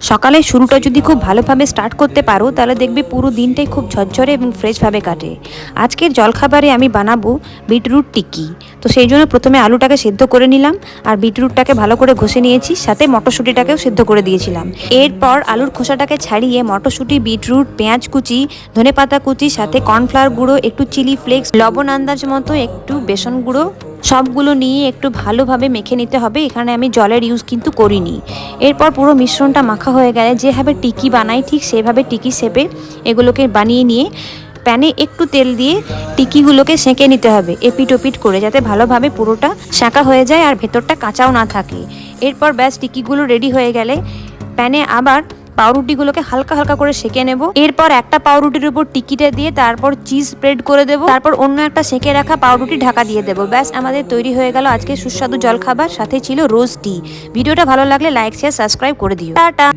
সকালের শুরুটা যদি খুব ভালোভাবে স্টার্ট করতে পারো তাহলে দেখবে পুরো দিনটাই খুব ঝরঝরে এবং ফ্রেশভাবে কাটে। আজকের জলখাবারে আমি বানাবো বিটরুট টিক্কি। তো সেই জন্য প্রথমে আলুটাকে সেদ্ধ করে নিলাম আর বিটরুটটাকে ভালো করে ঘষে নিয়েছি, সাথে মটরশুঁটিটাকেও সেদ্ধ করে দিয়েছিলাম। এরপর আলুর খোসাটাকে ছাড়িয়ে মটরশুঁটি, বিটরুট, পেঁয়াজ কুচি, ধনেপাতা কুচি, সাথে কর্নফ্লাওয়ার গুঁড়ো, একটু চিলি ফ্লেক্স, লবণ আন্দাজ মতো, একটু বেসন গুঁড়ো সবগুলো নিয়ে একটু ভালোভাবে মেখে নিতে হবে। এখানে আমি জলের ইউজ কিন্তু করিনি। এরপর পুরো মিশ্রণটা মাখা হয়ে গেলে যেভাবে টিকি বানাই ঠিক সেভাবে টিকি শেপে এগুলোকে বানিয়ে নিয়ে প্যানে একটু তেল দিয়ে টিকিগুলোকে সেঁকে নিতে হবে এপিট ওপিট করে, যাতে ভালোভাবে পুরোটা সেঁকা হয়ে যায় আর ভেতরটা কাঁচাও না থাকে। এরপর ব্যাস টিকিগুলো রেডি হয়ে গেলে প্যানে আবার পাউরুটিগুলোকে হালকা হালকা করে সেঁকে নেব। এরপর একটা পাউরুটির উপর টিকিটা দিয়ে তারপর চিজ স্প্রেড করে দেব, তারপর অন্য একটা সেঁকে রাখা পাউরুটি ঢাকা দিয়ে দেবো। ব্যাস আমাদের তৈরি হয়ে গেল আজকে সুস্বাদু জলখাবার, সাথে ছিল রোজ টি। ভিডিওটা ভালো লাগলে লাইক, শেয়ার, সাবস্ক্রাইব করে দিও। টাটা।